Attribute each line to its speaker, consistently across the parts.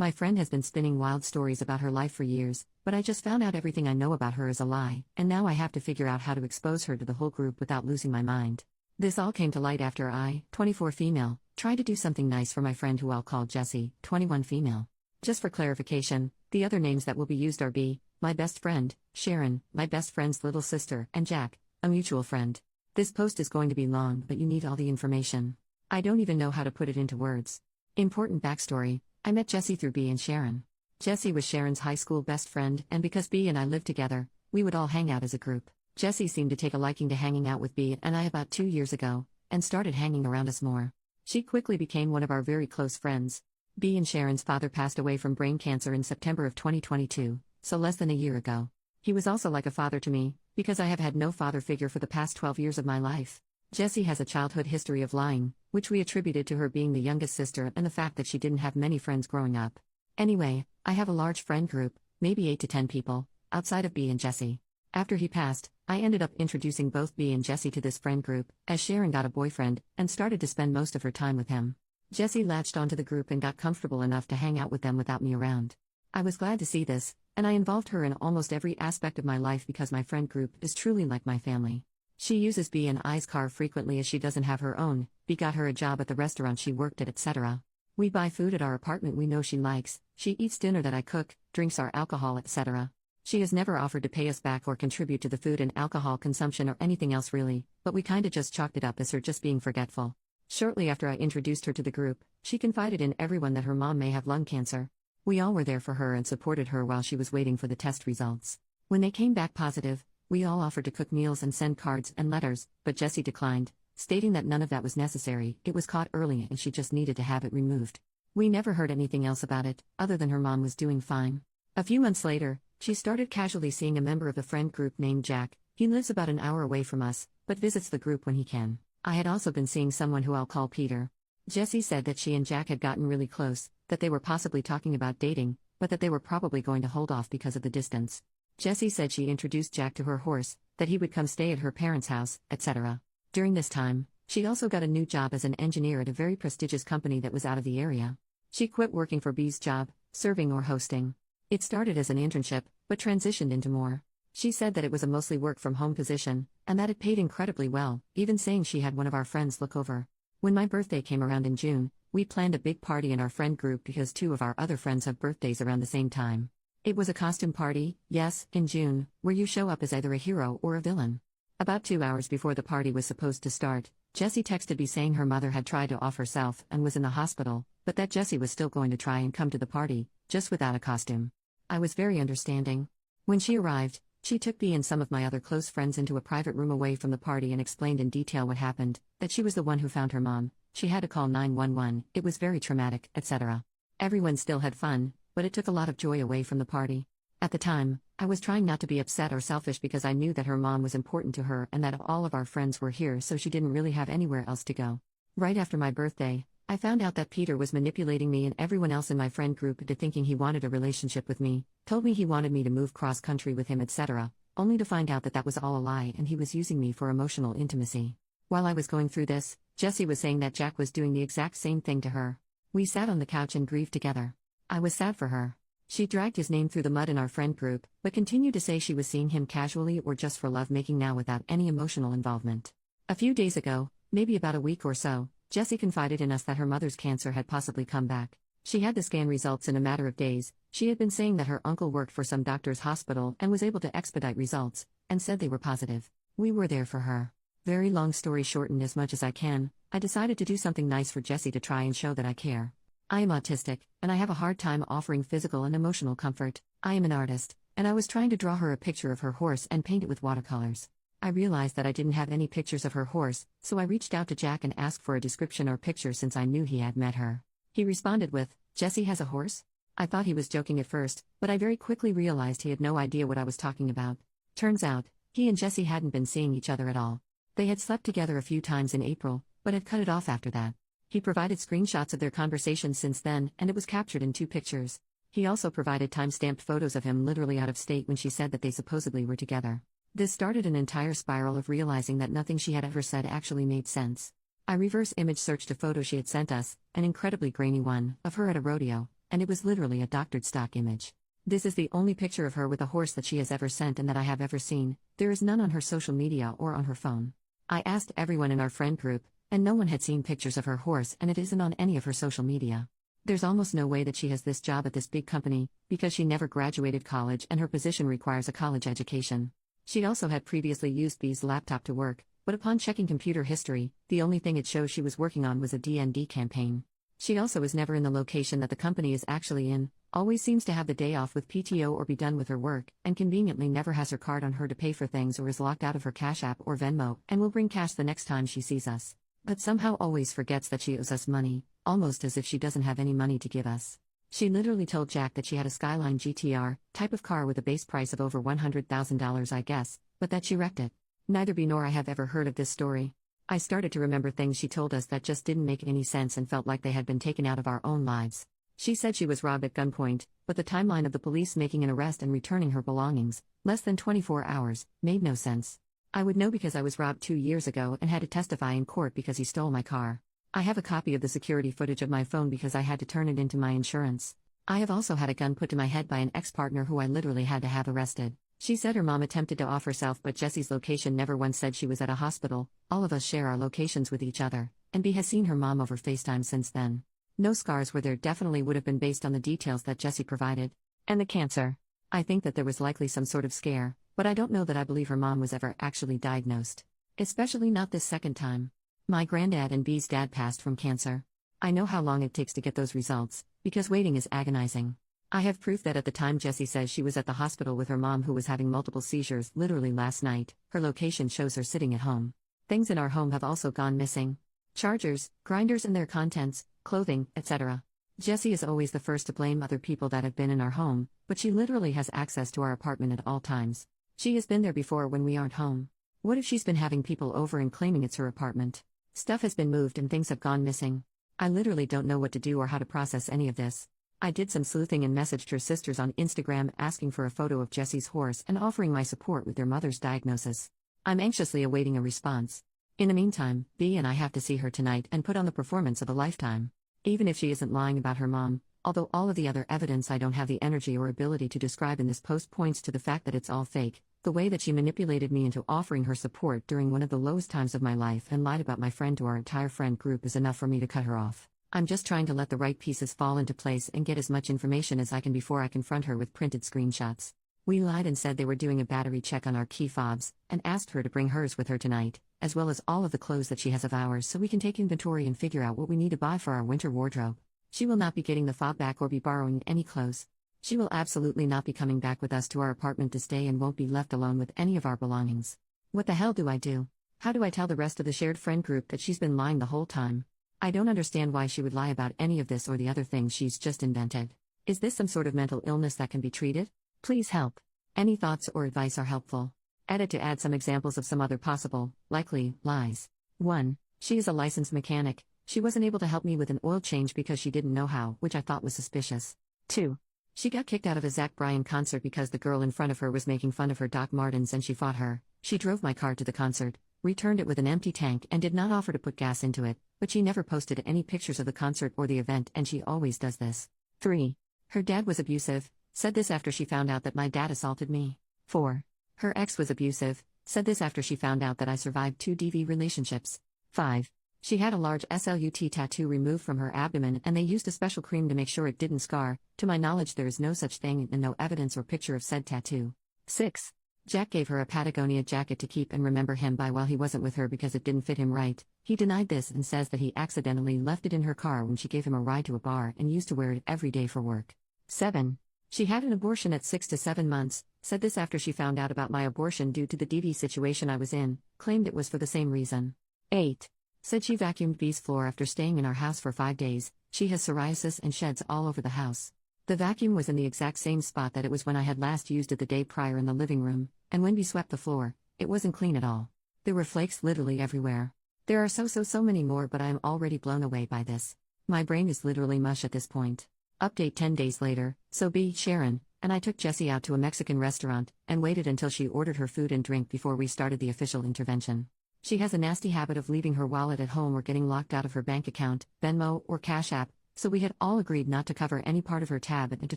Speaker 1: My friend has been spinning wild stories about her life for years, but I just found out everything I know about her is a lie, and now I have to figure out how to expose her to the whole group without losing my mind. This all came to light after I, 24 female, tried to do something nice for my friend who I'll call Jessie, 21 female. Just for clarification, the other names that will be used are B, my best friend, Sharon, my best friend's little sister, and Jack, a mutual friend. This post is going to be long, but you need all the information. I don't even know how to put it into words. Important backstory: I met Jessie through B and Sharon. Jessie was Sharon's high school best friend, and because B and I lived together, we would all hang out as a group. Jessie seemed to take a liking to hanging out with B and I about 2 years ago, and started hanging around us more. She quickly became one of our very close friends. B and Sharon's father passed away from brain cancer in September of 2022, so less than a year ago. He was also like a father to me, because I have had no father figure for the past 12 years of my life. Jessie has a childhood history of lying, which we attributed to her being the youngest sister and the fact that she didn't have many friends growing up. Anyway, I have a large friend group, maybe 8 to 10 people, outside of B and Jessie. After he passed, I ended up introducing both B and Jessie to this friend group, as Sharon got a boyfriend, and started to spend most of her time with him. Jessie latched onto the group and got comfortable enough to hang out with them without me around. I was glad to see this, and I involved her in almost every aspect of my life because my friend group is truly like my family. She uses B and I's car frequently as she doesn't have her own. B got her a job at the restaurant she worked at, etc. We buy food at our apartment we know she likes, she eats dinner that I cook, drinks our alcohol, etc. She has never offered to pay us back or contribute to the food and alcohol consumption or anything else really, but we kinda just chalked it up as her just being forgetful. Shortly after I introduced her to the group, she confided in everyone that her mom may have lung cancer. We all were there for her and supported her while she was waiting for the test results. When they came back positive, we all offered to cook meals and send cards and letters, but Jessie declined, stating that none of that was necessary. It was caught early and she just needed to have it removed. We never heard anything else about it, other than her mom was doing fine. A few months later, she started casually seeing a member of the friend group named Jack. He lives about an hour away from us, but visits the group when he can. I had also been seeing someone who I'll call Peter. Jessie said that she and Jack had gotten really close, that they were possibly talking about dating, but that they were probably going to hold off because of the distance. Jessie said she introduced Jack to her horse, that he would come stay at her parents' house, etc. During this time, she also got a new job as an engineer at a very prestigious company that was out of the area. She quit working for B's job, serving or hosting. It started as an internship, but transitioned into more. She said that it was a mostly work-from-home position, and that it paid incredibly well, even saying she had one of our friends look over. When my birthday came around in June, we planned a big party in our friend group because 2 of our other friends have birthdays around the same time. It was a costume party, yes, in June, where you show up as either a hero or a villain. About 2 hours before the party was supposed to start, Jessie texted me saying her mother had tried to off herself and was in the hospital, but that Jessie was still going to try and come to the party, just without a costume. I was very understanding. When she arrived, she took me and some of my other close friends into a private room away from the party and explained in detail what happened, that she was the one who found her mom, she had to call 911, it was very traumatic, etc. Everyone still had fun, but it took a lot of joy away from the party. At the time, I was trying not to be upset or selfish because I knew that her mom was important to her and that all of our friends were here, so she didn't really have anywhere else to go. Right after my birthday, I found out that Peter was manipulating me and everyone else in my friend group into thinking he wanted a relationship with me, told me he wanted me to move cross-country with him, etc., only to find out that that was all a lie and he was using me for emotional intimacy. While I was going through this, Jessie was saying that Jack was doing the exact same thing to her. We sat on the couch and grieved together. I was sad for her. She dragged his name through the mud in our friend group, but continued to say she was seeing him casually or just for love-making now without any emotional involvement. A few days ago, maybe about a week or so, Jessie confided in us that her mother's cancer had possibly come back. She had the scan results in a matter of days. She had been saying that her uncle worked for some doctor's hospital and was able to expedite results, and said they were positive. We were there for her. Very long story shortened as much as I can, I decided to do something nice for Jessie to try and show that I care. I am autistic, and I have a hard time offering physical and emotional comfort. I am an artist, and I was trying to draw her a picture of her horse and paint it with watercolors. I realized that I didn't have any pictures of her horse, so I reached out to Jack and asked for a description or picture since I knew he had met her. He responded with, "Jessie has a horse?" I thought he was joking at first, but I very quickly realized he had no idea what I was talking about. Turns out, he and Jessie hadn't been seeing each other at all. They had slept together a few times in April, but had cut it off after that. He provided screenshots of their conversation since then, and it was captured in 2 pictures. He also provided time-stamped photos of him literally out of state when she said that they supposedly were together. This started an entire spiral of realizing that nothing she had ever said actually made sense. I reverse image searched a photo she had sent us, an incredibly grainy one, of her at a rodeo, and it was literally a doctored stock image. This is the only picture of her with a horse that she has ever sent and that I have ever seen. There is none on her social media or on her phone. I asked everyone in our friend group, and no one had seen pictures of her horse, and it isn't on any of her social media. There's almost no way that she has this job at this big company, because she never graduated college and her position requires a college education. She also had previously used B's laptop to work, but upon checking computer history, the only thing it shows she was working on was a D&D campaign. She also is never in the location that the company is actually in, always seems to have the day off with PTO or be done with her work, and conveniently never has her card on her to pay for things or is locked out of her Cash App or Venmo and will bring cash the next time she sees us. But somehow always forgets that she owes us money, almost as if she doesn't have any money to give us. She literally told Jack that she had a Skyline GTR, type of car with a base price of over $100,000 I guess, but that she wrecked it. Neither B nor I have ever heard of this story. I started to remember things she told us that just didn't make any sense and felt like they had been taken out of our own lives. She said she was robbed at gunpoint, but the timeline of the police making an arrest and returning her belongings, less than 24 hours, made no sense. I would know because I was robbed 2 years ago and had to testify in court because he stole my car. I have a copy of the security footage of my phone because I had to turn it into my insurance. I have also had a gun put to my head by an ex-partner who I literally had to have arrested. She said her mom attempted to off herself, but Jesse's location never once said she was at a hospital. All of us share our locations with each other, and B has seen her mom over FaceTime since then. No scars were there, definitely would have been based on the details that Jesse provided. And the cancer. I think that there was likely some sort of scare, but I don't know that I believe her mom was ever actually diagnosed. Especially not this second time. My granddad and B's dad passed from cancer. I know how long it takes to get those results, because waiting is agonizing. I have proof that at the time Jessie says she was at the hospital with her mom who was having multiple seizures literally last night, her location shows her sitting at home. Things in our home have also gone missing. Chargers, grinders and their contents, clothing, etc. Jessie is always the first to blame other people that have been in our home, but she literally has access to our apartment at all times. She has been there before when we aren't home. What if she's been having people over and claiming it's her apartment? Stuff has been moved and things have gone missing. I literally don't know what to do or how to process any of this. I did some sleuthing and messaged her sisters on Instagram asking for a photo of Jessie's horse and offering my support with their mother's diagnosis. I'm anxiously awaiting a response. In the meantime, B and I have to see her tonight and put on the performance of a lifetime. Even if she isn't lying about her mom, although all of the other evidence I don't have the energy or ability to describe in this post points to the fact that it's all fake, the way that she manipulated me into offering her support during one of the lowest times of my life and lied about my friend to our entire friend group is enough for me to cut her off. I'm just trying to let the right pieces fall into place and get as much information as I can before I confront her with printed screenshots. We lied and said they were doing a battery check on our key fobs, and asked her to bring hers with her tonight, as well as all of the clothes that she has of ours so we can take inventory and figure out what we need to buy for our winter wardrobe. She will not be getting the fob back or be borrowing any clothes. She will absolutely not be coming back with us to our apartment to stay and won't be left alone with any of our belongings. What the hell do I do? How do I tell the rest of the shared friend group that she's been lying the whole time? I don't understand why she would lie about any of this or the other things she's just invented. Is this some sort of mental illness that can be treated? Please help. Any thoughts or advice are helpful. Edit to add some examples of some other possible, likely, lies. 1. She is a licensed mechanic. She wasn't able to help me with an oil change because she didn't know how, which I thought was suspicious. 2. She got kicked out of a Zach Bryan concert because the girl in front of her was making fun of her Doc Martens and she fought her. She drove my car to the concert, returned it with an empty tank and did not offer to put gas into it, but she never posted any pictures of the concert or the event and she always does this. 3. Her dad was abusive, said this after she found out that my dad assaulted me. 4. Her ex was abusive, said this after she found out that I survived 2 DV relationships. 5. She had a large SLUT tattoo removed from her abdomen and they used a special cream to make sure it didn't scar. To my knowledge there is no such thing and no evidence or picture of said tattoo. 6. Jack gave her a Patagonia jacket to keep and remember him by while he wasn't with her because it didn't fit him right. He denied this and says that he accidentally left it in her car when she gave him a ride to a bar and used to wear it every day for work. 7. She had an abortion at 6 to 7 months, said this after she found out about my abortion due to the DV situation I was in, claimed it was for the same reason. 8. Said she vacuumed B's floor after staying in our house for 5 days. She has psoriasis and sheds all over the house. The vacuum was in the exact same spot that it was when I had last used it the day prior in the living room, and when B swept the floor, it wasn't clean at all. There were flakes literally everywhere. There are so many more, but I am already blown away by this. My brain is literally mush at this point. Update 10 days later, so B, Sharon, and I took Jessie out to a Mexican restaurant, and waited until she ordered her food and drink before we started the official intervention. She has a nasty habit of leaving her wallet at home or getting locked out of her bank account, Venmo, or Cash App, so we had all agreed not to cover any part of her tab and to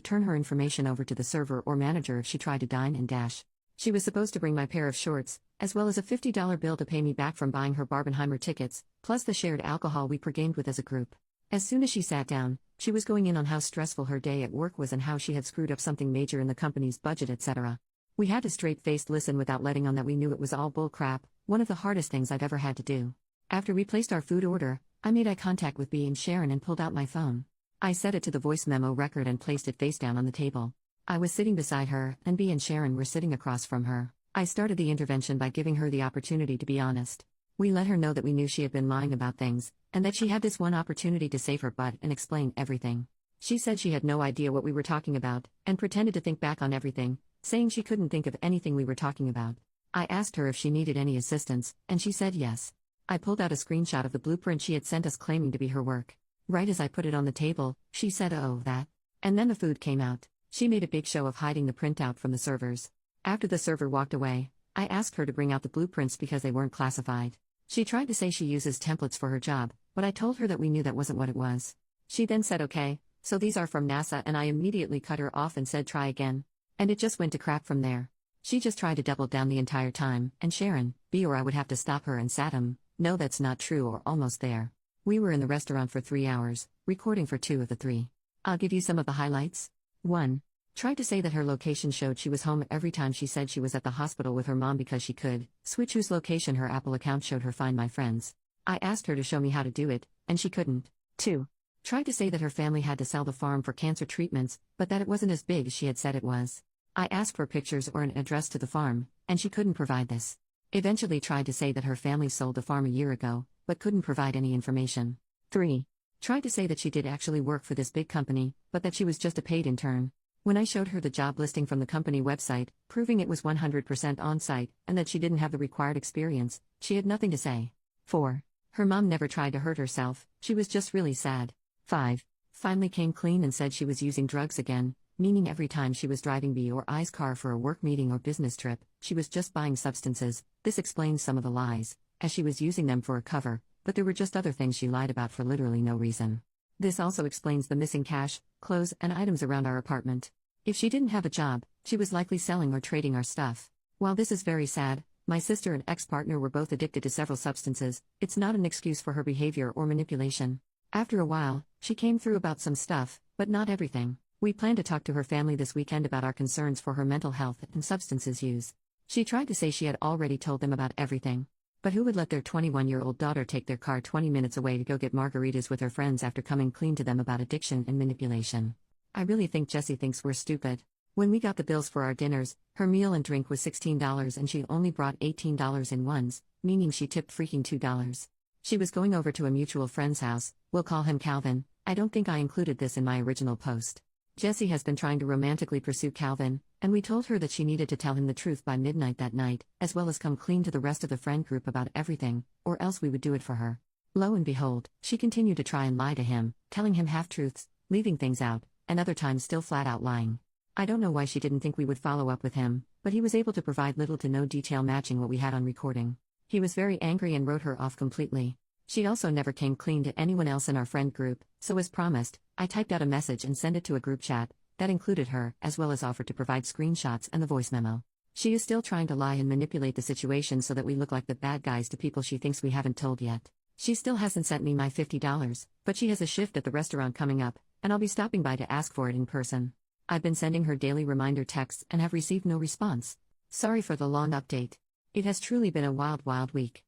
Speaker 1: turn her information over to the server or manager if she tried to dine and dash. She was supposed to bring my pair of shorts, as well as a $50 bill to pay me back from buying her Barbenheimer tickets, plus the shared alcohol we pre-gamed with as a group. As soon as she sat down, she was going in on how stressful her day at work was and how she had screwed up something major in the company's budget, etc. We had to straight-faced listen without letting on that we knew it was all bull crap, one of the hardest things I've ever had to do. After we placed our food order, I made eye contact with B and Sharon and pulled out my phone. I set it to the voice memo record and placed it face down on the table. I was sitting beside her, and B and Sharon were sitting across from her. I started the intervention by giving her the opportunity to be honest. We let her know that we knew she had been lying about things, and that she had this one opportunity to save her butt and explain everything. She said she had no idea what we were talking about, and pretended to think back on everything, saying she couldn't think of anything we were talking about. I asked her if she needed any assistance, and she said yes. I pulled out a screenshot of the blueprint she had sent us claiming to be her work. Right as I put it on the table, she said, "Oh, that." And then the food came out. She made a big show of hiding the printout from the servers. After the server walked away, I asked her to bring out the blueprints because they weren't classified. She tried to say she uses templates for her job, but I told her that we knew that wasn't what it was. She then said, "Okay, so these are from NASA," and I immediately cut her off and said, "Try again." And it just went to crap from there. She just tried to double down the entire time, and Sharon, B, or I would have to stop her and Satam, "No, that's not true," or almost there. We were in the restaurant for 3 hours, recording for 2 of the 3. I'll give you some of the highlights. 1. Tried to say that her location showed she was home every time she said she was at the hospital with her mom because she could switch whose location her Apple account showed her Find My Friends. I asked her to show me how to do it, and she couldn't. 2. Tried to say that her family had to sell the farm for cancer treatments, but that it wasn't as big as she had said it was. I asked for pictures or an address to the farm, and she couldn't provide this. Eventually tried to say that her family sold the farm a year ago, but couldn't provide any information. 3. Tried to say that she did actually work for this big company, but that she was just a paid intern. When I showed her the job listing from the company website, proving it was 100% on-site, and that she didn't have the required experience, she had nothing to say. 4. Her mom never tried to hurt herself, she was just really sad. 5. Finally came clean and said she was using drugs again, meaning every time she was driving B or I's car for a work meeting or business trip, she was just buying substances. This explains some of the lies, as she was using them for a cover, but there were just other things she lied about for literally no reason. This also explains the missing cash, clothes, and items around our apartment. If she didn't have a job, she was likely selling or trading our stuff. While this is very sad, my sister and ex-partner were both addicted to several substances. It's not an excuse for her behavior or manipulation. After a while, she came through about some stuff, but not everything. We plan to talk to her family this weekend about our concerns for her mental health and substances use. She tried to say she had already told them about everything. But who would let their 21-year-old daughter take their car 20 minutes away to go get margaritas with her friends after coming clean to them about addiction and manipulation? I really think Jessie thinks we're stupid. When we got the bills for our dinners, her meal and drink was $16 and she only brought $18 in ones, meaning she tipped freaking $2. She was going over to a mutual friend's house, we'll call him Calvin. I don't think I included this in my original post. Jessie has been trying to romantically pursue Calvin, and we told her that she needed to tell him the truth by midnight that night, as well as come clean to the rest of the friend group about everything, or else we would do it for her. Lo and behold, she continued to try and lie to him, telling him half-truths, leaving things out, and other times still flat-out lying. I don't know why she didn't think we would follow up with him, but he was able to provide little to no detail matching what we had on recording. He was very angry and wrote her off completely. She also never came clean to anyone else in our friend group, so as promised, I typed out a message and sent it to a group chat that included her, as well as offered to provide screenshots and the voice memo. She is still trying to lie and manipulate the situation so that we look like the bad guys to people she thinks we haven't told yet. She still hasn't sent me my $50, but she has a shift at the restaurant coming up, and I'll be stopping by to ask for it in person. I've been sending her daily reminder texts and have received no response. Sorry for the long update. It has truly been a wild, wild week.